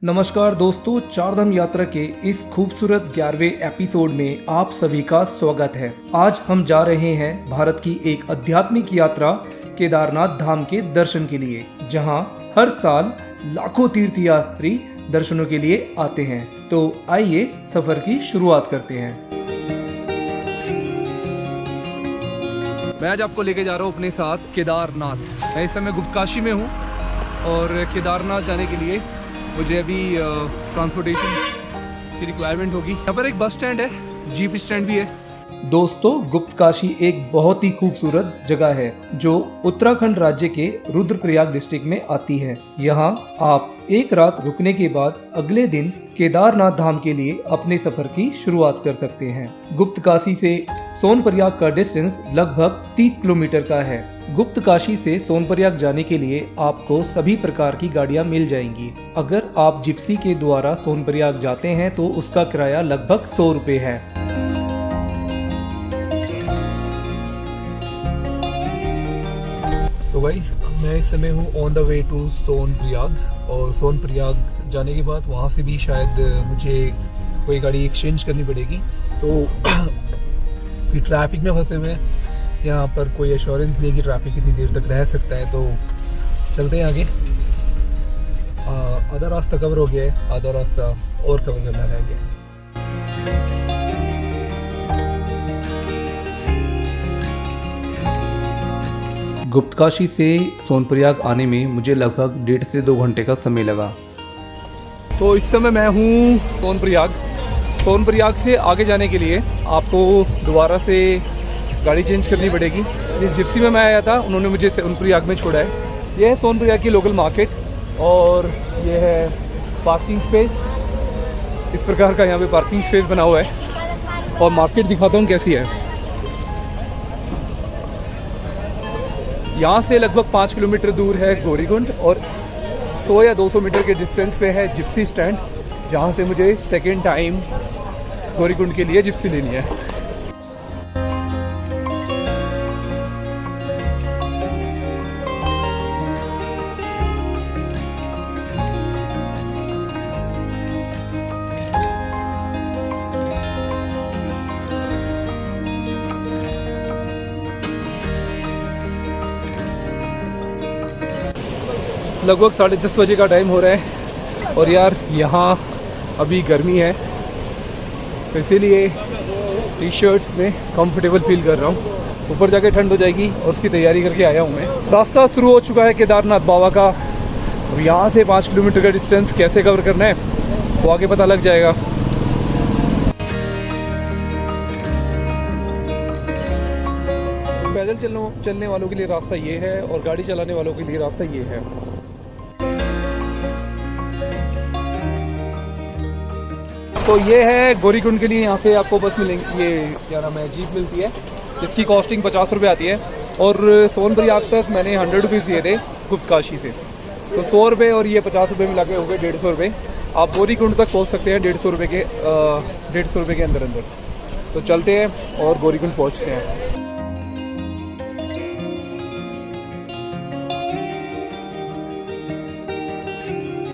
नमस्कार दोस्तों, चारधाम यात्रा के इस खूबसूरत 11वें एपिसोड में आप सभी का स्वागत है। आज हम जा रहे हैं भारत की एक आध्यात्मिक यात्रा केदारनाथ धाम के दर्शन के लिए, जहां हर साल लाखों तीर्थयात्री दर्शनों के लिए आते हैं। तो आइए सफर की शुरुआत करते हैं। मैं आज आपको लेके जा रहा हूँ अपने साथ केदारनाथ। मैं इस समय गुप्तकाशी में हूँ और केदारनाथ जाने के लिए मुझे अभी ट्रांसपोर्टेशन की रिक्वायरमेंट होगी। यहाँ पर एक बस स्टैंड है, जीप स्टैंड भी है। दोस्तों, गुप्तकाशी एक बहुत ही खूबसूरत जगह है जो उत्तराखंड राज्य के रुद्रप्रयाग डिस्ट्रिक्ट में आती है। यहाँ आप एक रात रुकने के बाद अगले दिन केदारनाथ धाम के लिए अपने सफर की शुरुआत कर सकते हैं। गुप्तकाशी से सोनप्रयाग का डिस्टेंस लगभग 30 किलोमीटर का है। गुप्तकाशी से सोनप्रयाग जाने के लिए आपको सभी प्रकार की गाड़ियां मिल जाएंगी। अगर आप जिप्सी के द्वारा सोनप्रयाग जाते हैं तो उसका किराया लगभग 100 रुपए है। तो गाइस, मैं इस समय हूँ on the way to Sonprayag, और सोनप्रयाग जाने के बाद वहाँ से भी शायद मुझे कोई गाड़ी एक्सचेंज करनी पड़ेगी। तो ट्रैफिक में फंसे हुए हैं, यहाँ पर कोई एश्योरेंस नहीं कि ट्रैफिक कितनी देर तक रह सकता है। तो चलते हैं आगे। आधा रास्ता कवर हो गया है, आधा रास्ता और कवर करना रह गया है। गुप्तकाशी से सोनप्रयाग आने में मुझे लगभग 1.5 से 2 घंटे का समय लगा। तो इस समय मैं हूँ सोनप्रयाग से आगे जाने के लिए आपको दोबारा से गाड़ी चेंज करनी पड़ेगी। जिस जिप्सी में मैं आया था उन्होंने मुझे सोनप्रयाग में छोड़ा है। यह है सोनप्रयाग की लोकल मार्केट और ये है पार्किंग स्पेस। इस प्रकार का यहाँ पे पार्किंग स्पेस बना हुआ है और मार्केट दिखाता हूँ कैसी है। यहाँ से लगभग 5 किलोमीटर दूर है गौरीकुंड और 100 या 200 मीटर के डिस्टेंस पे है जिप्सी स्टैंड, जहाँ से मुझे सेकेंड टाइम गौरीकुंड के लिए जिप्सी लेनी है। लगभग 10:30 बजे का टाइम हो रहा है और यार यहाँ अभी गर्मी है, तो इसीलिए टी शर्ट्स में कंफर्टेबल फील कर रहा हूँ। ऊपर जाके ठंड हो जाएगी और उसकी तैयारी करके आया हूँ मैं। रास्ता शुरू हो चुका है केदारनाथ बाबा का। अब यहाँ से 5 किलोमीटर का डिस्टेंस कैसे कवर करना है वो आगे पता लग जाएगा। पैदल चलने वालों के लिए रास्ता ये है और गाड़ी चलाने वालों के लिए रास्ता ये है। तो ये है गौरीकुंड के लिए, यहाँ से आपको बस मिलेंगी, ये क्या नाम है, जीप मिलती है, जिसकी कॉस्टिंग 50 रुपये आती है। और सोनप्रयाग तक मैंने 100 रुपीज़ दिए थे गुप्तकाशी से, तो 100 रुपये और ये 50 रुपये मिला के हो गए 150 रुपये। आप गौरीकुंड तक पहुँच सकते हैं 150 रुपये के अंदर। तो चलते हैं और गौरीकुंड पहुँचते हैं।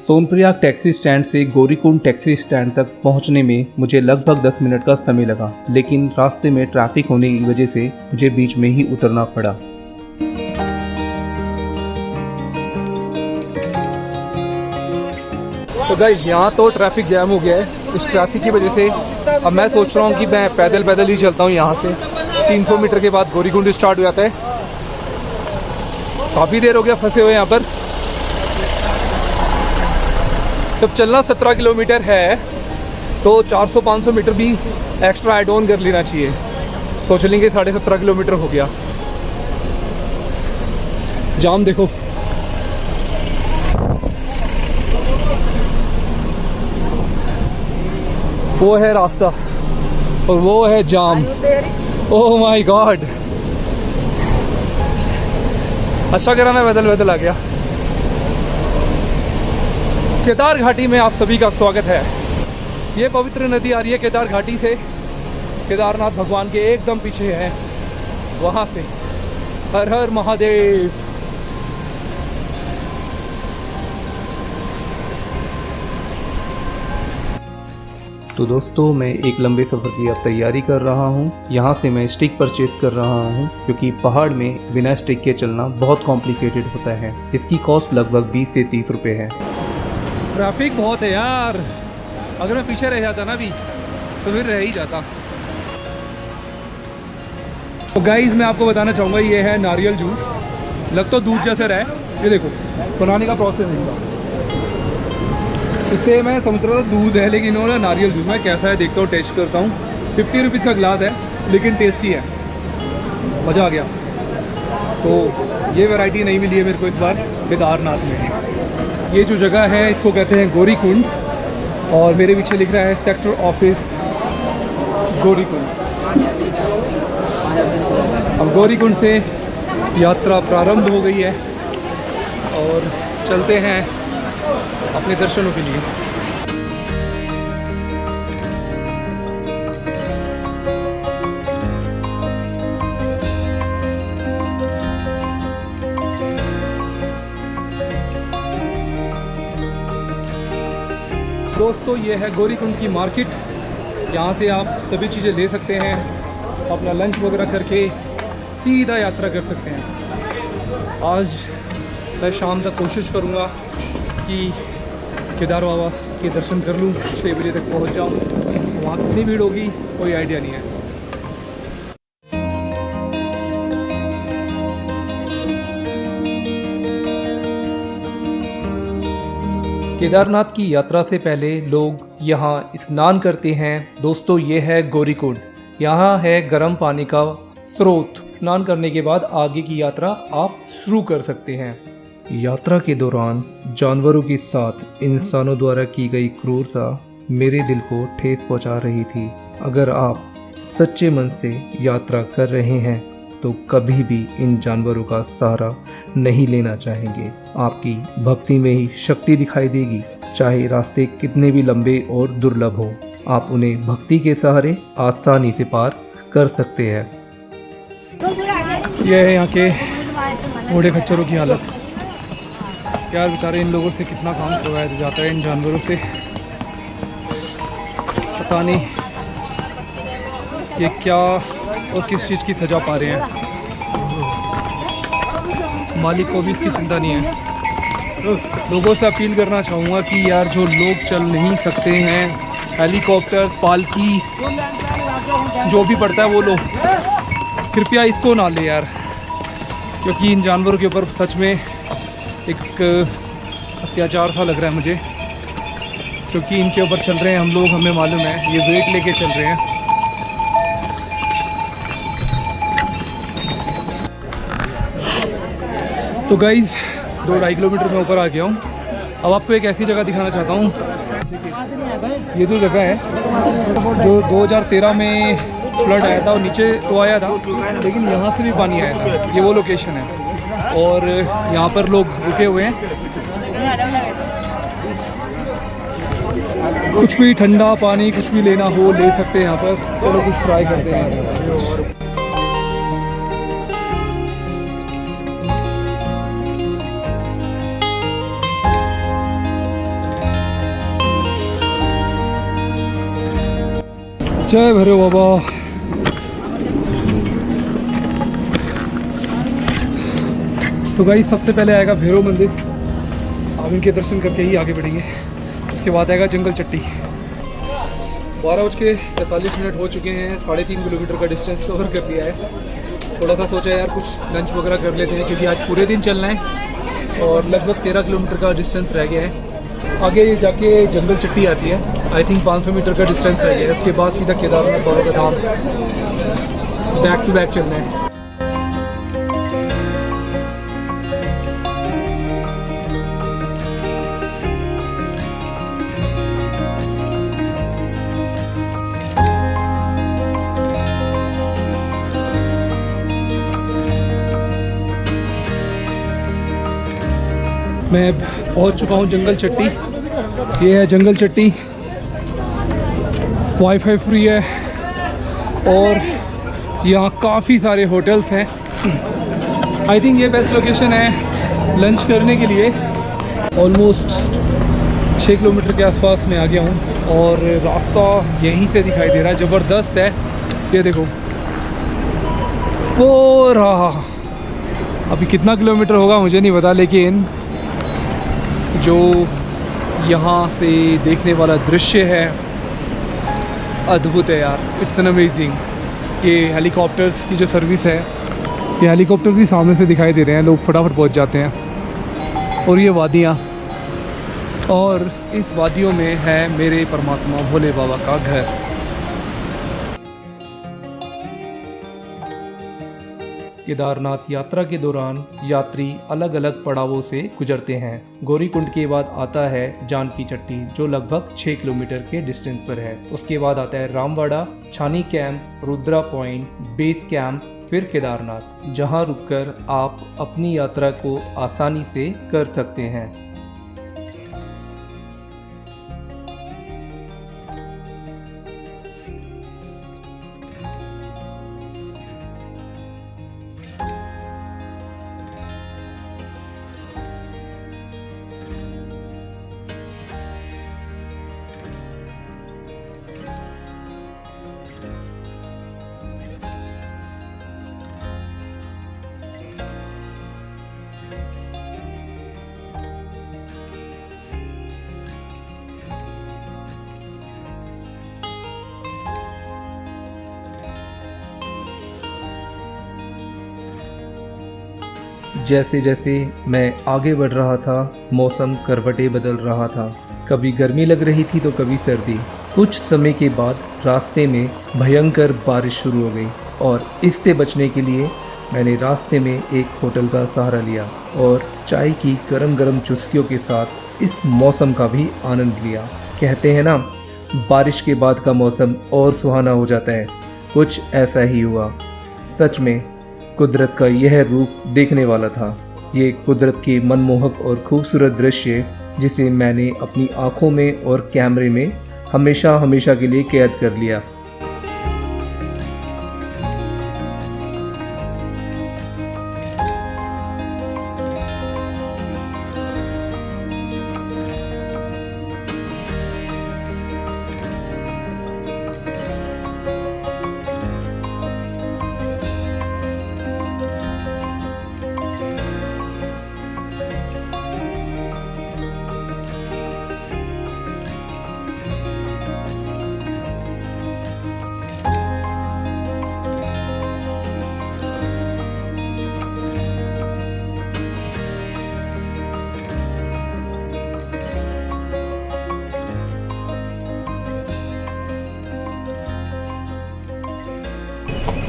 सोनप्रयाग टैक्सी स्टैंड से गौरीकुंड टैक्सी स्टैंड तक पहुंचने में मुझे लगभग 10 मिनट का समय लगा, लेकिन रास्ते में ट्रैफिक होने की वजह से मुझे बीच में ही उतरना पड़ा। तो गाइस, यहाँ तो ट्रैफिक जैम हो गया है। इस ट्रैफिक की वजह से अब मैं सोच रहा हूँ कि मैं पैदल ही चलता हूँ। यहाँ से 300 मीटर के बाद गौरीकुंड स्टार्ट हो जाता है। काफ़ी देर हो गया फंसे हुए यहाँ पर। जब चलना 17 किलोमीटर है तो 400-500 मीटर भी एक्स्ट्रा ऐड ऑन कर लेना चाहिए। सोच लेंगे 17.5 किलोमीटर हो गया। जाम देखो, वो है रास्ता और वो है जाम। ओह माय गॉड, अच्छा करा मैं पैदल आ गया। केदार घाटी में आप सभी का स्वागत है। ये पवित्र नदी आ रही है केदार घाटी से, केदारनाथ भगवान के एकदम पीछे है, वहाँ से। हर हर महादेव। तो दोस्तों मैं एक लंबे सफ़र की अब तैयारी कर रहा हूँ। यहाँ से मैं स्टिक परचेज कर रहा हूँ क्योंकि पहाड़ में बिना स्टिक के चलना बहुत कॉम्प्लिकेटेड होता है। इसकी कॉस्ट लगभग 20 से 30 रुपये है। ट्रैफिक बहुत है यार, अगर मैं पीछे रह जाता ना अभी तो फिर रह ही जाता। तो गाइस मैं आपको बताना चाहूँगा, ये है नारियल जूस। लग तो दूध जैसे रहा है, ये देखो बनाने का प्रोसेस नहीं था। इससे मैं समझ रहा था दूध है, लेकिन इन्होंने नारियल जूस। मैं कैसा है देखता हूँ, टेस्ट करता हूँ। 50 रुपीज़ का गिलास है लेकिन टेस्टी है, मज़ा आ गया। तो ये वैरायटी नहीं मिली है मेरे को इस बार केदारनाथ में। ये जो जगह है इसको कहते हैं गौरीकुंड, और मेरे पीछे लिख रहा है सेक्टर ऑफिस गौरीकुंड। अब गौरीकुंड से यात्रा प्रारंभ हो गई है और चलते हैं अपने दर्शनों के लिए। दोस्तों ये है गौरीकुंड की मार्केट। यहाँ से आप सभी चीज़ें ले सकते हैं, अपना लंच वगैरह करके सीधा यात्रा कर सकते हैं। आज मैं शाम तक कोशिश करूँगा कि केदार बाबा के दर्शन कर लूँ, 6 बजे तक पहुँच जाऊँ। वहाँ कितनी भीड़ होगी कोई आइडिया नहीं है। केदारनाथ की यात्रा से पहले लोग यहाँ स्नान करते हैं। दोस्तों ये है गौरीकुंड, यहाँ है गर्म पानी का स्रोत। स्नान करने के बाद आगे की यात्रा आप शुरू कर सकते हैं। यात्रा के दौरान जानवरों के साथ इंसानों द्वारा की गई क्रूरता मेरे दिल को ठेस पहुंचा रही थी। अगर आप सच्चे मन से यात्रा कर रहे हैं तो कभी भी इन जानवरों का सहारा नहीं लेना चाहेंगे। आपकी भक्ति में ही शक्ति दिखाई देगी, चाहे रास्ते कितने भी लंबे और दुर्लभ हो। आप उन्हें भक्ति के सहारे आसानी से पार कर सकते हैं। यह है यहाँ के घोड़े खच्चरों की हालत। यार बेचारे इन लोगों से कितना काम करवाया जाता है, इन जानवरों से। पता नहीं ये क्या और किस चीज़ की सज़ा पा रहे हैं। मालिक को भी इसकी चिंता नहीं है। लोगों से अपील करना चाहूँगा कि यार जो लोग चल नहीं सकते हैं, हेलीकॉप्टर, पालकी, जो भी पड़ता है वो लोग कृपया इसको ना ले यार, क्योंकि इन जानवरों के ऊपर सच में एक अत्याचार सा लग रहा है मुझे। क्योंकि इनके ऊपर चल रहे हैं हम लोग, हमें मालूम है ये वेट लेके चल रहे हैं। तो गाइज़ 2-2.5 किलोमीटर में ऊपर आ गया हूँ। अब आपको एक ऐसी जगह दिखाना चाहता हूँ। ये जो जगह है जो 2013 में फ्लड आया था और नीचे तो आया था, लेकिन यहाँ से भी पानी आया था। ये वो लोकेशन है और यहाँ पर लोग रुके हुए हैं। कुछ भी ठंडा पानी कुछ भी लेना हो ले सकते हैं यहाँ पर। चलो कुछ ट्राई करते हैं। जय भैरव बाबा। तो गाइस सबसे पहले आएगा भैरव मंदिर, आप इनके दर्शन करके ही आगे बढ़ेंगे। इसके बाद आएगा जंगल चट्टी। 12:43 हो चुके हैं, 3.5 किलोमीटर का डिस्टेंस कवर कर लिया है। थोड़ा सा सोचा यार कुछ लंच वगैरह कर लेते हैं, क्योंकि आज पूरे दिन चलना है और लगभग 13 किलोमीटर का डिस्टेंस रह गया है। आगे जाके जंगल चट्टी आती है, आई थिंक 500 मीटर का डिस्टेंस रह गया है। उसके बाद सीधा केदारनाथ बाबा का धाम, बैक टू बैक चलना है। मैं पहुंच चुका हूं जंगल चट्टी। ये है जंगल चट्टी, वाईफाई फ्री है और यहाँ काफ़ी सारे होटल्स हैं। आई थिंक ये बेस्ट लोकेशन है लंच करने के लिए। ऑलमोस्ट 6 किलोमीटर के आसपास मैं आ गया हूँ और रास्ता यहीं से दिखाई दे रहा है, ज़बरदस्त है। ये देखो वो रहा। अभी कितना किलोमीटर होगा मुझे नहीं पता, लेकिन जो यहाँ से देखने वाला दृश्य है अद्भुत है यार। It's an amazing. ये हेलीकॉप्टर्स की जो सर्विस है, ये हेलीकॉप्टर्स भी सामने से दिखाई दे रहे हैं, लोग फटाफट पहुँच जाते हैं। और ये वादियाँ, और इस वादियों में है मेरे परमात्मा भोले बाबा का घर। केदारनाथ यात्रा के दौरान यात्री अलग अलग पड़ावों से गुजरते हैं। गौरीकुंड के बाद आता है जानकी चट्टी, जो लगभग 6 किलोमीटर के डिस्टेंस पर है। उसके बाद आता है रामवाड़ा, छानी camp, Rudra point, base camp, फिर केदारनाथ, जहां रुककर आप अपनी यात्रा को आसानी से कर सकते हैं। जैसे जैसे मैं आगे बढ़ रहा था, मौसम करवटें बदल रहा था। कभी गर्मी लग रही थी तो कभी सर्दी। कुछ समय के बाद रास्ते में भयंकर बारिश शुरू हो गई और इससे बचने के लिए मैंने रास्ते में एक होटल का सहारा लिया और चाय की गरम गरम चुस्कियों के साथ इस मौसम का भी आनंद लिया। कहते हैं ना, बारिश के बाद का मौसम और सुहाना हो जाता है। कुछ ऐसा ही हुआ। सच में कुदरत का यह रूप देखने वाला था। ये कुदरत के मनमोहक और खूबसूरत दृश्य जिसे मैंने अपनी आंखों में और कैमरे में हमेशा हमेशा के लिए कैद कर लिया।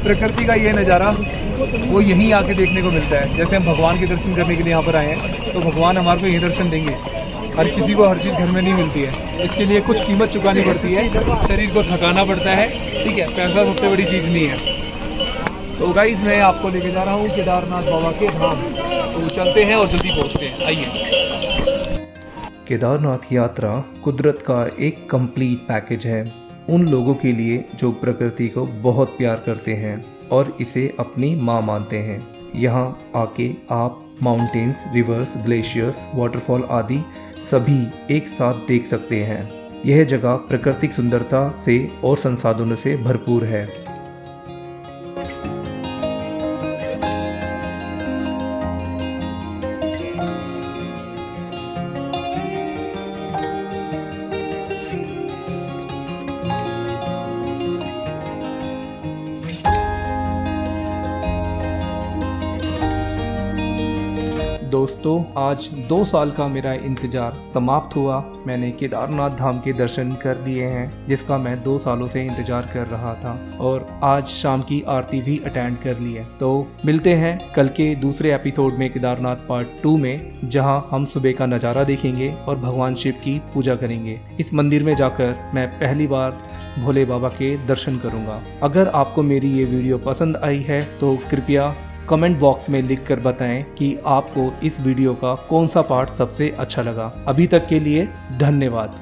प्रकृति का ये नज़ारा वो यहीं आके देखने को मिलता है। जैसे हम भगवान के दर्शन करने के लिए यहाँ पर आए हैं, तो भगवान हमारे को यही दर्शन देंगे। हर किसी को हर चीज़ घर में नहीं मिलती है, इसके लिए कुछ कीमत चुकानी पड़ती है, शरीर को थकाना पड़ता है। ठीक है, पैसा सबसे बड़ी चीज़ नहीं है। तो गाइस, मैं आपको लेके जा रहा हूँ केदारनाथ बाबा के धाम। तो चलते हैं और जल्दी पहुँचते हैं, आइए। केदारनाथ यात्रा कुदरत का एक कंप्लीट पैकेज है उन लोगों के लिए जो प्रकृति को बहुत प्यार करते हैं और इसे अपनी माँ मानते हैं। यहाँ आके आप माउंटेन्स, रिवर्स, ग्लेशियर्स, वाटरफॉल आदि सभी एक साथ देख सकते हैं। यह जगह प्राकृतिक सुंदरता से और संसाधनों से भरपूर है। दोस्तों, आज 2 साल का मेरा इंतज़ार समाप्त हुआ। मैंने केदारनाथ धाम के दर्शन कर लिए हैं, जिसका मैं 2 सालों से इंतज़ार कर रहा था, और आज शाम की आरती भी अटेंड कर ली है। तो मिलते हैं कल के दूसरे एपिसोड में केदारनाथ पार्ट 2 में, जहां हम सुबह का नज़ारा देखेंगे और भगवान शिव की पूजा करेंगे। इस मंदिर में जाकर मैं पहली बार भोले बाबा के दर्शन करूंगा। अगर आपको मेरी ये वीडियो पसंद आई है तो कृपया कमेंट बॉक्स में लिखकर बताएं कि आपको इस वीडियो का कौन सा पार्ट सबसे अच्छा लगा। अभी तक के लिए धन्यवाद।